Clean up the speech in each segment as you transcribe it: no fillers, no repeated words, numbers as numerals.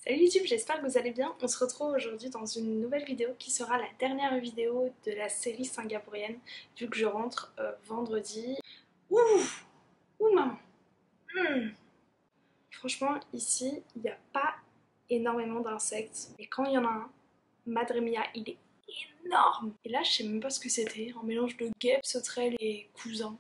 Salut YouTube, j'espère que vous allez bien. On se retrouve aujourd'hui dans une nouvelle vidéo qui sera la dernière vidéo de la série singapourienne vu que je rentre vendredi. Ouh, ouh maman. Hmm. Franchement, ici, il n'y a pas énormément d'insectes. Mais quand il y en a un, Madre mia, il est énorme. Et là, je sais même pas ce que c'était. Un mélange de guêpes, sauterelles et cousins.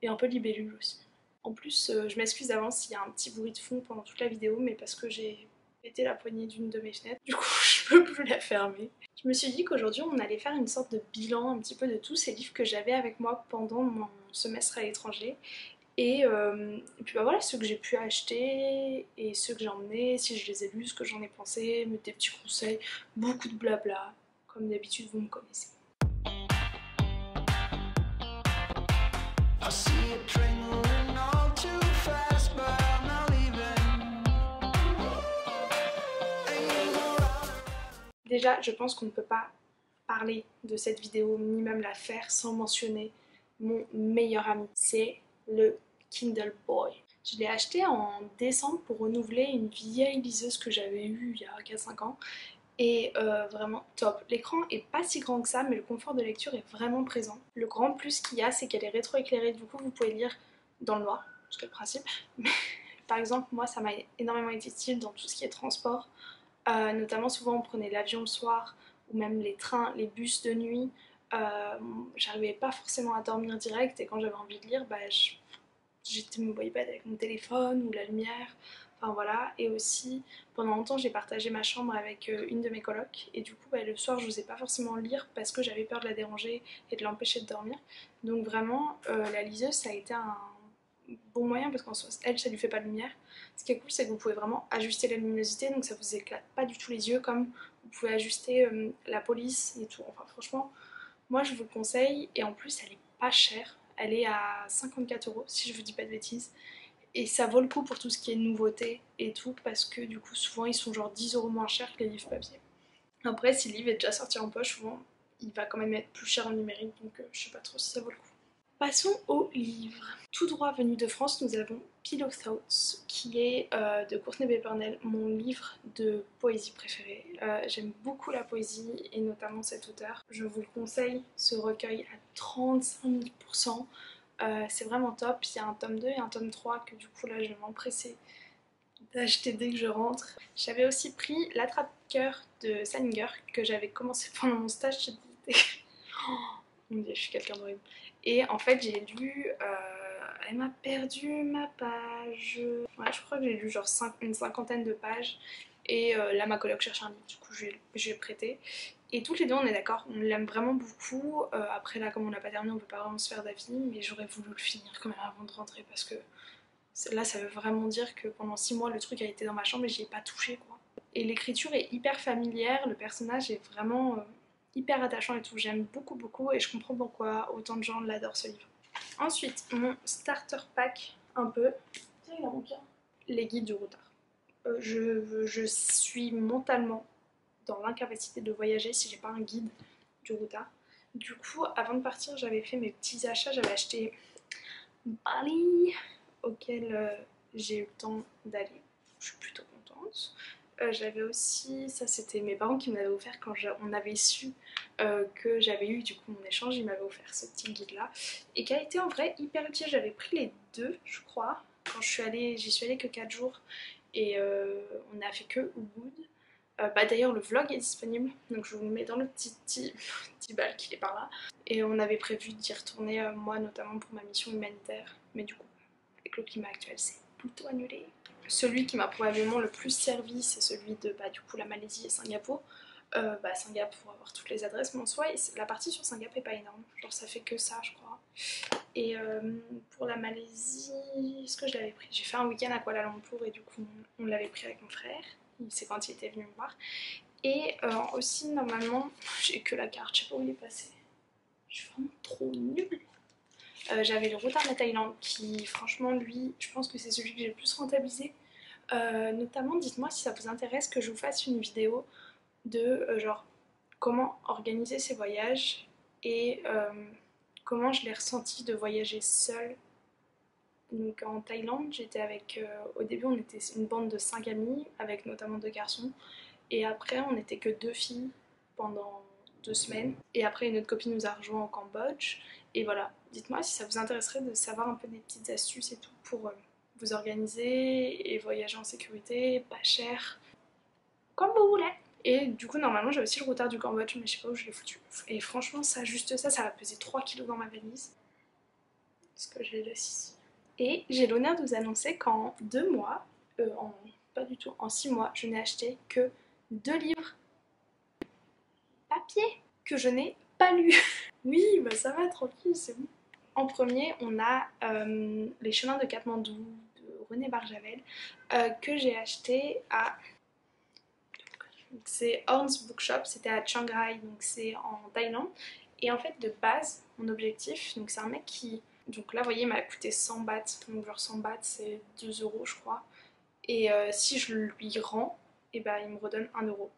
Et un peu de libellules aussi. En plus, je m'excuse d'avance s'il y a un petit bruit de fond pendant toute la vidéo, mais parce que j'ai pété la poignée d'une de mes fenêtres, du coup je peux plus la fermer. Je me suis dit qu'aujourd'hui on allait faire une sorte de bilan un petit peu de tous ces livres que j'avais avec moi pendant mon semestre à l'étranger. Et puis bah voilà, ceux que j'ai pu acheter et ceux que j'ai emmenés, si je les ai lus, ce que j'en ai pensé, des petits conseils, beaucoup de blabla. Comme d'habitude, vous me connaissez. Déjà, je pense qu'on ne peut pas parler de cette vidéo, ni même la faire sans mentionner mon meilleur ami. C'est le Kindle Boy. Je l'ai acheté en décembre pour renouveler une vieille liseuse que j'avais eue il y a 4-5 ans. Et vraiment top. L'écran est pas si grand que ça, mais le confort de lecture est vraiment présent. Le grand plus qu'il y a, c'est qu'elle est rétroéclairée, du coup vous pouvez lire dans le noir, c'est le principe. Mais, par exemple, moi ça m'a énormément été utile dans tout ce qui est transport. Notamment souvent on prenait l'avion le soir ou même les trains, les bus de nuit. J'arrivais pas forcément à dormir direct et quand j'avais envie de lire, j'étais mon iPad avec mon téléphone ou la lumière. Enfin voilà, et aussi pendant longtemps j'ai partagé ma chambre avec une de mes colocs et du coup le soir je n'osais pas forcément lire parce que j'avais peur de la déranger et de l'empêcher de dormir. Donc vraiment la liseuse ça a été un bon moyen parce qu'en soi elle ça lui fait pas de lumière. Ce qui est cool c'est que vous pouvez vraiment ajuster la luminosité donc ça vous éclate pas du tout les yeux, comme vous pouvez ajuster la police et tout. Enfin franchement moi je vous le conseille et en plus elle est pas chère. Elle est à 54 € si je vous dis pas de bêtises. Et ça vaut le coup pour tout ce qui est nouveauté et tout parce que du coup souvent ils sont genre 10 € moins chers que les livres papier. Après si le livre est déjà sorti en poche, souvent il va quand même être plus cher en numérique donc je sais pas trop si ça vaut le coup. Passons au livre. Tout droit venu de France, nous avons Pillow Thoughts, qui est de Courtney B. mon livre de poésie préféré. J'aime beaucoup la poésie et notamment cet auteur. Je vous le conseille, ce recueil à 35 000%. C'est vraiment top. Il y a un tome 2 et un tome 3 que du coup là je vais m'empresser d'acheter dès que je rentre. J'avais aussi pris L'Attrape-Cœur de Salinger que j'avais commencé pendant mon stage d'été. Mon Dieu, je suis quelqu'un d'horrible. Et en fait, j'ai lu. Elle m'a perdu ma page. Ouais, je crois que j'ai lu genre une cinquantaine de pages. Et là, ma coloc cherche un livre, du coup, je lui ai prêté. Et toutes les deux, on est d'accord, on l'aime vraiment beaucoup. Après, là, comme on l'a pas terminé, on peut pas vraiment se faire d'avis. Mais j'aurais voulu le finir quand même avant de rentrer parce que là, ça veut vraiment dire que pendant 6 mois, le truc a été dans ma chambre et j'y ai pas touché, quoi. Et l'écriture est hyper familière, le personnage est vraiment hyper attachant et tout. J'aime beaucoup, beaucoup et je comprends pourquoi autant de gens l'adorent ce livre. Ensuite, mon starter pack, un peu. Tiens, il a mon cas. Les guides du routard. Je suis mentalement dans l'incapacité de voyager si j'ai pas un guide du routard. Du coup, avant de partir, j'avais fait mes petits achats. J'avais acheté Bali, auquel j'ai eu le temps d'aller. Je suis plutôt contente. J'avais aussi, ça c'était mes parents qui me l'avaient offert quand on avait su que j'avais eu du coup mon échange, ils m'avaient offert ce petit guide là et qui a été en vrai hyper utile. J'avais pris les deux je crois quand je suis allée, j'y suis allée que 4 jours et on n'a fait que Ubud. D'ailleurs le vlog est disponible donc je vous le mets dans le petit bal qui est par là. Et on avait prévu d'y retourner moi notamment pour ma mission humanitaire, mais du coup avec le climat actuel c'est plutôt annulé. Celui qui m'a probablement le plus servi, c'est celui de du coup la Malaisie et Singapour. Singapour pour avoir toutes les adresses, mais en soi, la partie sur Singapour est pas énorme. Genre ça fait que ça, je crois. Et pour la Malaisie, est-ce que je l'avais pris? J'ai fait un week-end à Kuala Lumpur et du coup on l'avait pris avec mon frère. C'est quand il était venu me voir. Et aussi normalement, j'ai que la carte, je sais pas où il est passé. Je suis vraiment trop nulle. J'avais le routard de la Thaïlande qui franchement lui, je pense que c'est celui que j'ai le plus rentabilisé. Notamment dites-moi si ça vous intéresse que je vous fasse une vidéo de genre comment organiser ces voyages et comment je l'ai ressenti de voyager seule Donc en Thaïlande, j'étais avec, au début on était une bande de 5 amis, avec notamment 2 garçons, et après on n'était que 2 filles pendant 2 semaines, et après une autre copine nous a rejoint au Cambodge, et voilà. Dites-moi si ça vous intéresserait de savoir un peu des petites astuces et tout pour vous organiser et voyager en sécurité, pas cher, comme vous voulez. Et du coup normalement j'ai aussi le routard du Cambodge, mais je sais pas où je l'ai foutu. Et franchement ça, juste ça va peser 3 kilos dans ma valise, parce que je les laisse ici. Et j'ai l'honneur de vous annoncer qu'en 2 mois, pas du tout, en 6 mois, je n'ai acheté que 2 livres papier que je n'ai pas lus. Oui, bah ça va, tranquille, c'est bon. En premier, on a Les chemins de Katmandou de René Barjavel, que j'ai acheté à... C'est Horn's Bookshop, c'était à Chiang Rai, donc c'est en Thaïlande. Et en fait, de base, mon objectif, donc c'est un mec qui... Donc là, vous voyez, il m'a coûté 100 bahts, donc genre 100 bahts, c'est 2 euros, je crois. Et si je lui rends, et ben, il me redonne 1 euro.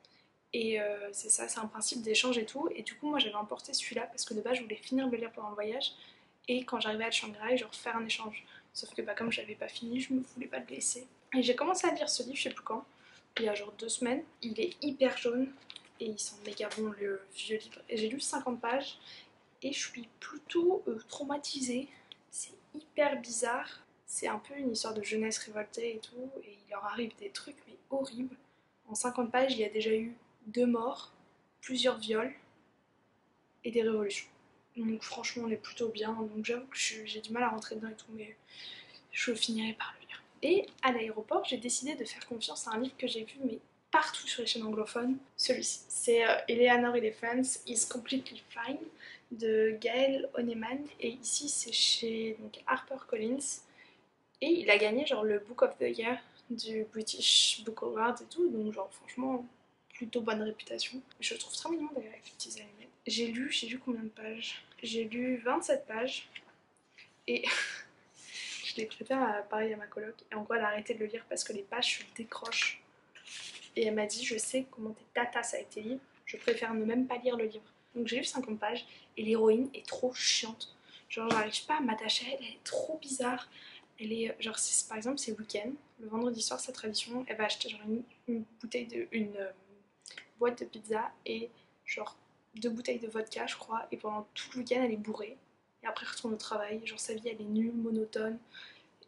Et c'est ça, c'est un principe d'échange et tout. Et du coup, moi, j'avais emporté celui-là parce que de base, je voulais finir de le lire pendant le voyage. Et quand j'arrivais à Chiang Rai, genre faire un échange. Sauf que bah, comme je l'avais pas fini, je me voulais pas le laisser. Et j'ai commencé à lire ce livre, je sais plus quand, il y a genre 2 semaines. Il est hyper jaune et il sent méga bon, le vieux livre. Et j'ai lu 50 pages et je suis plutôt traumatisée. C'est hyper bizarre. C'est un peu une histoire de jeunesse révoltée et tout. Et il leur arrive des trucs mais horribles. En 50 pages, il y a déjà eu 2 morts, plusieurs viols et des révolutions. Donc franchement, on est plutôt bien. Donc j'avoue que j'ai du mal à rentrer dedans et tout, mais je finirai par le lire. Et à l'aéroport, j'ai décidé de faire confiance à un livre que j'ai vu, mais partout sur les chaînes anglophones. Celui-ci, c'est Eleanor Elephants is Completely Fine de Gail Honeyman. Et ici, c'est chez donc, HarperCollins. Et il a gagné genre le Book of the Year du British Book Award et tout. Donc genre franchement, plutôt bonne réputation. Je le trouve très mignon d'ailleurs avec les petits animés. J'ai lu combien de pages? J'ai lu 27 pages. Et je l'ai prêté pareil à ma coloc. Et en gros, elle a arrêté de le lire parce que les pages se décrochent. Et elle m'a dit, je sais comment t'es tatasse avec tes livres, je préfère ne même pas lire le livre. Donc j'ai lu 50 pages et l'héroïne est trop chiante. Genre j'arrive pas à m'attacher à elle, elle est trop bizarre. Elle est genre, par exemple, c'est week-end, le vendredi soir, sa tradition, elle va acheter genre une boîte de pizza et genre 2 bouteilles de vodka, je crois. Et pendant tout le week-end, elle est bourrée. Et après, elle retourne au travail. Genre, sa vie, elle est nulle, monotone.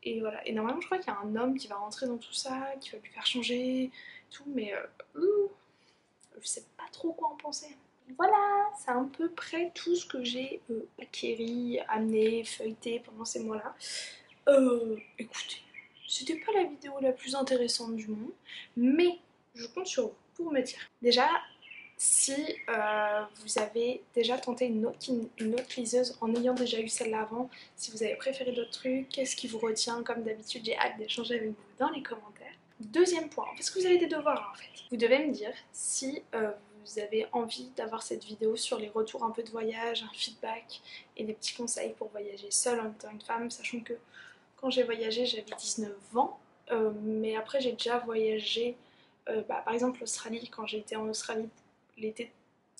Et voilà. Et normalement, je crois qu'il y a un homme qui va rentrer dans tout ça, qui va lui faire changer, tout. Mais je sais pas trop quoi en penser. Voilà, c'est à peu près tout ce que j'ai acquéri, amené, feuilleté pendant ces mois-là. Écoutez, c'était pas la vidéo la plus intéressante du monde, mais je compte sur vous pour me dire. Déjà, si vous avez déjà tenté une autre liseuse en ayant déjà eu celle-là avant, si vous avez préféré d'autres trucs, qu'est-ce qui vous retient? Comme d'habitude, j'ai hâte d'échanger avec vous dans les commentaires. Deuxième point, parce que vous avez des devoirs en fait. Vous devez me dire si vous avez envie d'avoir cette vidéo sur les retours un peu de voyage, un feedback et des petits conseils pour voyager seule en étant une femme, sachant que quand j'ai voyagé, j'avais 19 ans, mais après j'ai déjà voyagé, par exemple l'Australie, quand j'ai été en Australie l'été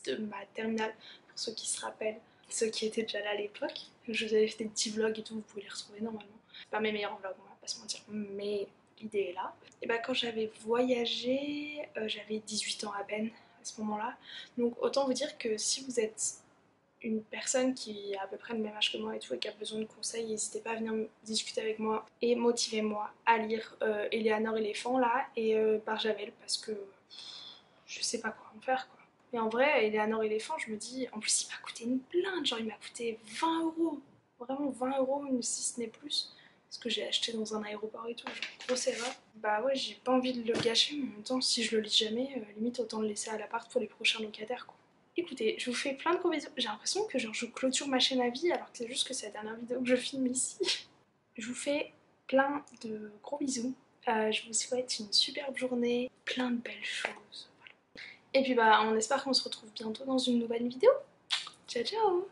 de ma terminale, pour ceux qui se rappellent, ceux qui étaient déjà là à l'époque. Je vous avais fait des petits vlogs et tout, vous pouvez les retrouver normalement. C'est pas mes meilleurs vlogs, on va pas se mentir, mais l'idée est là. Et bah quand j'avais voyagé, j'avais 18 ans à peine à ce moment-là. Donc autant vous dire que si vous êtes une personne qui a à peu près le même âge que moi et tout et qui a besoin de conseils, n'hésitez pas à venir discuter avec moi et motivez-moi à lire Eleanor Éléphant là et Barjavel parce que je sais pas quoi en faire quoi. Et en vrai, Eleanor Éléphant, je me dis, en plus il m'a coûté une blinde, genre il m'a coûté 20 euros, vraiment 20 euros, si ce n'est plus, parce que j'ai acheté dans un aéroport et tout, genre grosse erreur. Bah ouais, j'ai pas envie de le gâcher, mais en même temps, si je le lis jamais, limite autant le laisser à l'appart pour les prochains locataires quoi. Écoutez, je vous fais plein de gros bisous. J'ai l'impression que genre je clôture ma chaîne à vie alors que c'est juste que c'est la dernière vidéo que je filme ici. Je vous fais plein de gros bisous. Je vous souhaite une superbe journée, plein de belles choses. Et puis bah on espère qu'on se retrouve bientôt dans une nouvelle vidéo. Ciao ciao!